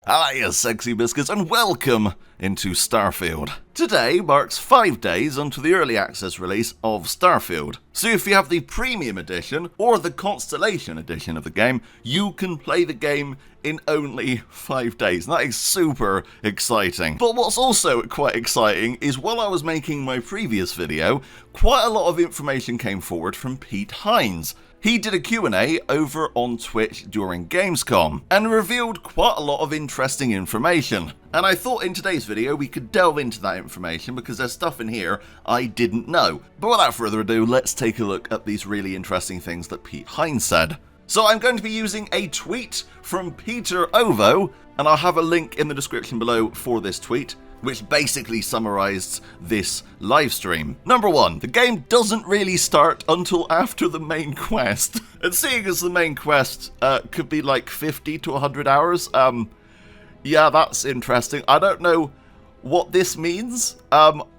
Hiya, SxyBiscuits, and welcome into Starfield. Today marks 5 days until the early access release of Starfield. So if you have the Premium Edition or the Constellation Edition of the game, you can play the game in only 5 days. And that is super exciting. But what's also quite exciting is while I was making my previous video, quite a lot of information came forward from Pete Hines. He did a Q&A over on Twitch during Gamescom and revealed quite a lot of interesting information. And I thought in today's video we could delve into that information because there's stuff in here I didn't know. But without further ado, let's take a look at these really interesting things that Pete Hines said. So I'm going to be using a tweet from Peter Ovo, and I'll have a link in the description below for this tweet, which basically summarized this live stream. Number 1, the game doesn't really start until after the main quest. And seeing as the main quest could be like 50 to 100 hours, yeah, that's interesting. I don't know what this means.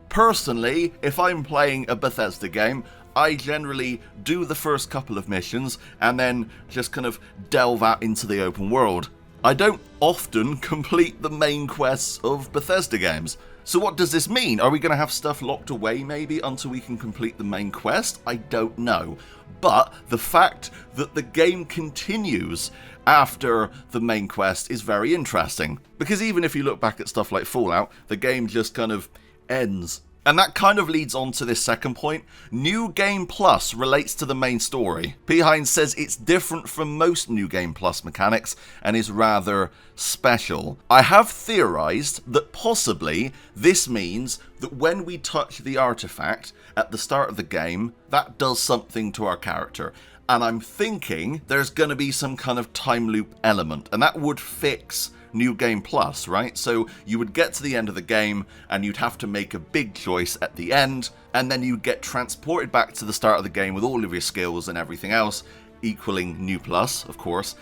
Personally, if I'm playing a Bethesda game, I generally do the first couple of missions and then just kind of delve out into the open world. I don't often complete the main quests of Bethesda games. So what does this mean? Are we going to have stuff locked away maybe until we can complete the main quest? I don't know. But the fact that the game continues after the main quest is very interesting. Because even if you look back at stuff like Fallout, the game just kind of ends. And that kind of leads on to this second point. New Game Plus relates to the main story. Pete Hines says it's different from most New Game Plus mechanics and is rather special. I have theorized that possibly this means that when we touch the artifact at the start of the game, that does something to our character. And I'm thinking there's going to be some kind of time loop element, and that would fix New Game Plus, right? So you would get to the end of the game and you'd have to make a big choice at the end, and then you'd get transported back to the start of the game with all of your skills and everything else, equaling New Plus, of course,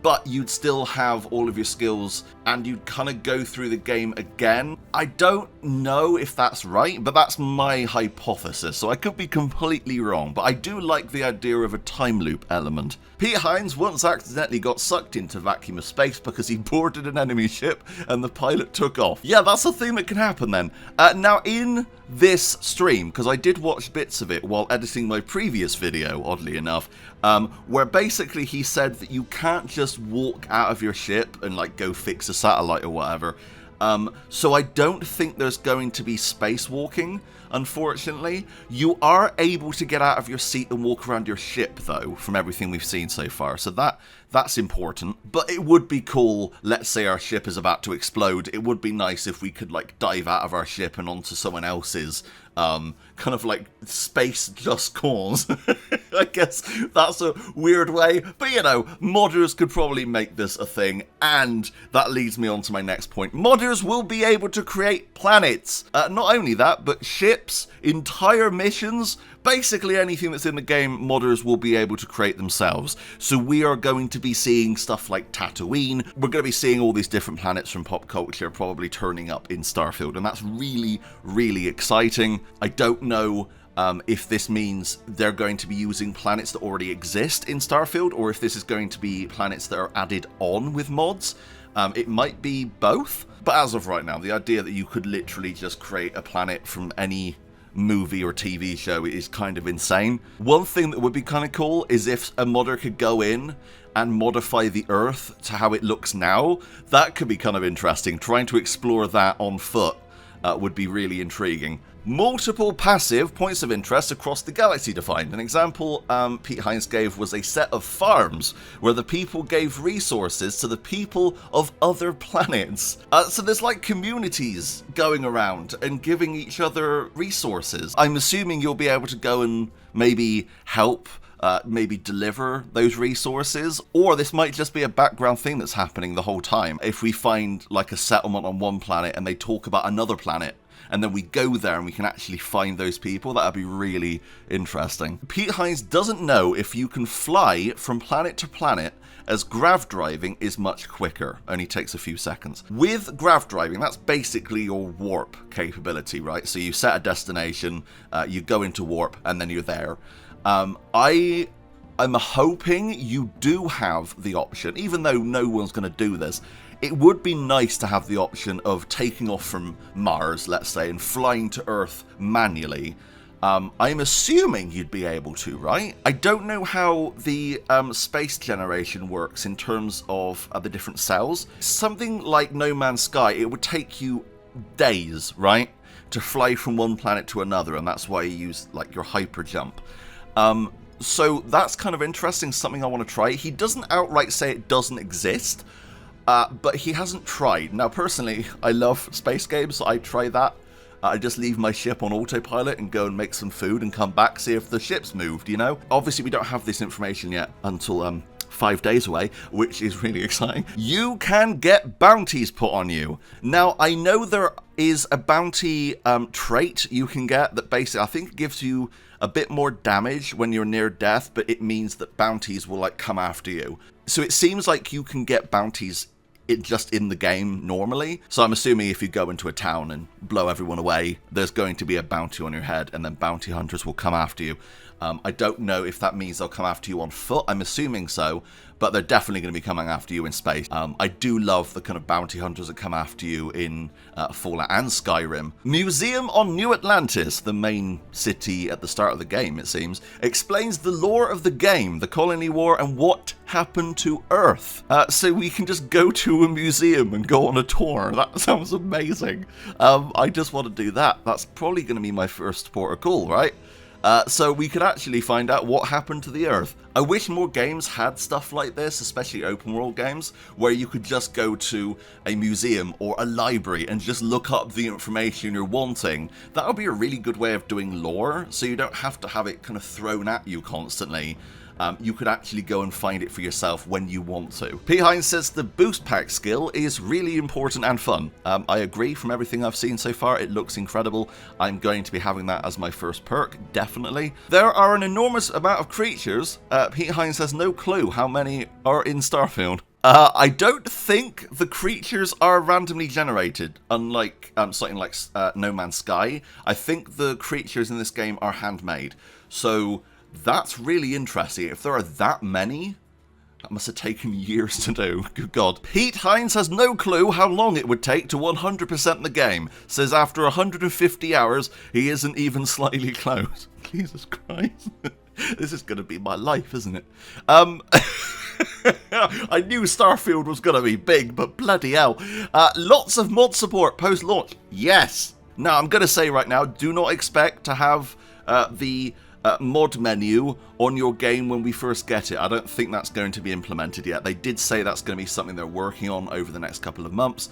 but you'd still have all of your skills and you'd kind of go through the game again. I don't know if that's right, but that's my hypothesis, so I could be completely wrong, but I do like the idea of a time loop element. Pete Hines once accidentally got sucked into vacuum of space because he boarded an enemy ship and the pilot took off. Yeah, that's a thing that can happen then. Now in this stream, because I did watch bits of it while editing my previous video, oddly enough, where basically he said that you can't just walk out of your ship and like go fix a satellite or whatever. So I don't think there's going to be spacewalking, unfortunately. You are able to get out of your seat and walk around your ship, though, from everything we've seen so far. So that's important. But it would be cool, let's say our ship is about to explode, it would be nice if we could like dive out of our ship and onto someone else's, kind of like space just cause. I guess that's a weird way, but you know, modders could probably make this a thing, and that leads me on to my next point. Modders will be able to create planets. Not only that, but ships, entire missions, basically anything that's in the game, modders will be able to create themselves. So we are going to be seeing stuff like Tatooine. We're going to be seeing all these different planets from pop culture probably turning up in Starfield, and that's really, really exciting. I don't know if this means they're going to be using planets that already exist in Starfield, or if this is going to be planets that are added on with mods. It might be both, but as of right now, the idea that you could literally just create a planet from any movie or TV show is kind of insane. One thing that would be kind of cool is if a modder could go in and modify the Earth to how it looks now. That could be kind of interesting. Trying to explore that on foot would be really intriguing. Multiple passive points of interest across the galaxy defined. An example Pete Hines gave was a set of farms where the people gave resources to the people of other planets. So there's like communities going around and giving each other resources. I'm assuming you'll be able to go and maybe help, maybe deliver those resources, or this might just be a background thing that's happening the whole time. If we find like a settlement on one planet and they talk about another planet, and then we go there and we can actually find those people, that'd be really interesting. Pete Hines doesn't know if you can fly from planet to planet, as grav driving is much quicker, only takes a few seconds. With grav driving, that's basically your warp capability, right? So you set a destination, you go into warp, and then you're there. I'm hoping you do have the option, even though no one's going to do this, It would be nice to have the option of taking off from Mars, let's say, and flying to Earth manually. I'm assuming you'd be able to, right? I don't know how the space generation works in terms of the different cells. Something like No Man's Sky, it would take you days, right, to fly from one planet to another, and that's why you use like your hyper jump. So that's kind of interesting, something I want to try. He doesn't outright say it doesn't exist, but he hasn't tried. Now, personally, I love space games, so I try that. I just leave my ship on autopilot and go and make some food and come back, see if the ship's moved, you know? Obviously, we don't have this information yet until 5 days away, which is really exciting. You can get bounties put on you. Now, I know there is a bounty trait you can get that basically, I think, gives you a bit more damage when you're near death, but it means that bounties will like come after you. So it seems like you can get bounties just in the game normally. So I'm assuming if you go into a town and blow everyone away, there's going to be a bounty on your head, and then bounty hunters will come after you. I don't know if that means they'll come after you on foot. I'm assuming so, but they're definitely going to be coming after you in space. I do love the kind of bounty hunters that come after you in Fallout and Skyrim. Museum on New Atlantis, the main city at the start of the game, it seems, explains the lore of the game, the Colony War, and what happened to Earth. So we can just go to a museum and go on a tour. That sounds amazing. I just want to do that. That's probably going to be my first port of call, right? So we could actually find out what happened to the Earth. I wish more games had stuff like this, especially open world games, where you could just go to a museum or a library and just look up the information you're wanting. That would be a really good way of doing lore, so you don't have to have it kind of thrown at you constantly. You could actually go and find it for yourself when you want to. Pete Hines says the boost pack skill is really important and fun. I agree. From everything I've seen so far, it looks incredible. I'm going to be having that as my first perk, definitely. There are an enormous amount of creatures. Pete Hines has no clue how many are in Starfield. I don't think the creatures are randomly generated, unlike something like No Man's Sky. I think the creatures in this game are handmade. So that's really interesting. If there are that many, that must have taken years to do. Good God. Pete Hines has no clue how long it would take to 100% the game. Says after 150 hours, he isn't even slightly close. Jesus Christ. This is going to be my life, isn't it? I knew Starfield was going to be big, but bloody hell. Lots of mod support post-launch. Yes. Now, I'm going to say right now, do not expect to have the mod menu on your game when we first get it. I don't think that's going to be implemented yet. They did say that's going to be something they're working on over the next couple of months.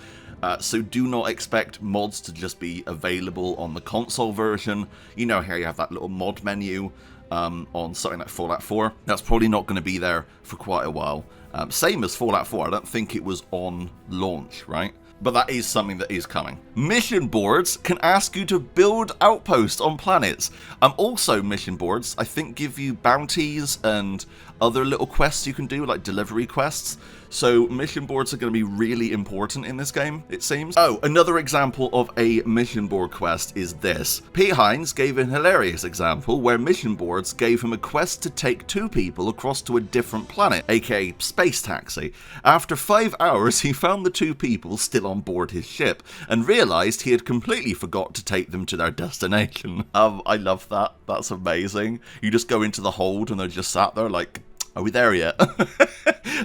So do not expect mods to just be available on the console version. You know, here you have that little mod menu on something like Fallout 4. That's probably not going to be there for quite a while. Same as Fallout 4. I don't think it was on launch, right? But that is something that is coming. Mission boards can ask you to build outposts on planets. Also, mission boards, I think, give you bounties and other little quests you can do, like delivery quests. So mission boards are going to be really important in this game, it seems. Oh, another example of a mission board quest is this. Pete Hines gave a hilarious example where mission boards gave him a quest to take 2 people across to a different planet, aka space taxi. After 5 hours, he found the 2 people still on board his ship and realized he had completely forgot to take them to their destination. I love that. That's amazing. You just go into the hold and they're just sat there like, are we there yet?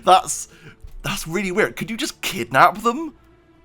That's really weird. Could you just kidnap them?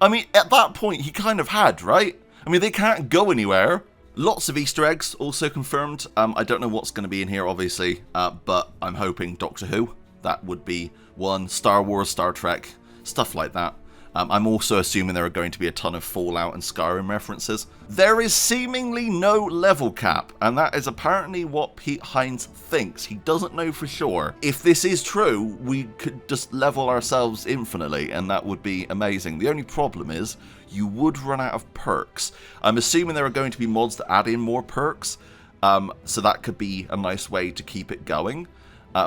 I mean, at that point, he kind of had, right? I mean, they can't go anywhere. Lots of Easter eggs also confirmed. I don't know what's going to be in here, obviously, but I'm hoping Doctor Who. That would be one. Star Wars, Star Trek, stuff like that. I'm also assuming there are going to be a ton of Fallout and Skyrim references. There is seemingly no level cap, and that is apparently what Pete Hines thinks. He doesn't know for sure. If this is true, we could just level ourselves infinitely, and that would be amazing. The only problem is, you would run out of perks. I'm assuming there are going to be mods that add in more perks, so that could be a nice way to keep it going.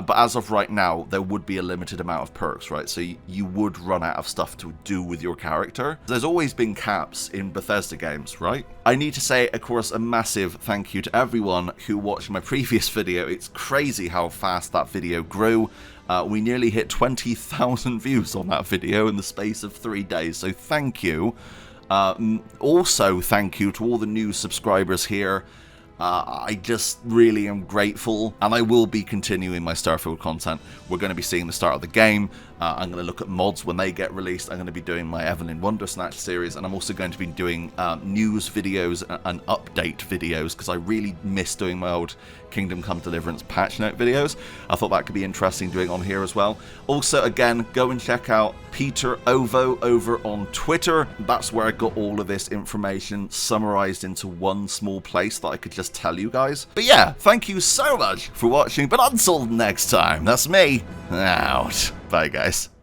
but as of right now, there would be a limited amount of perks, right? So you would run out of stuff to do with your character. There's always been caps in Bethesda games, right? I need to say, of course, a massive thank you to everyone who watched my previous video. It's crazy how fast that video grew. We nearly hit 20,000 views on that video in the space of 3 days, so thank you. Also, thank you to all the new subscribers here. I just really am grateful, and I will be continuing my Starfield content. We're going to be seeing the start of the game. I'm going to look at mods when they get released. I'm going to be doing my Evelyn Wondersnatch series, and I'm also going to be doing news videos and update videos, because I really miss doing my old Kingdom Come Deliverance patch note videos. I thought that could be interesting doing on here as well. Also, again, go and check out Peter Ovo over on Twitter. That's where I got all of this information summarized into one small place that I could just tell you guys. But yeah, thank you so much for watching, but until next time, that's me out. Bye, guys.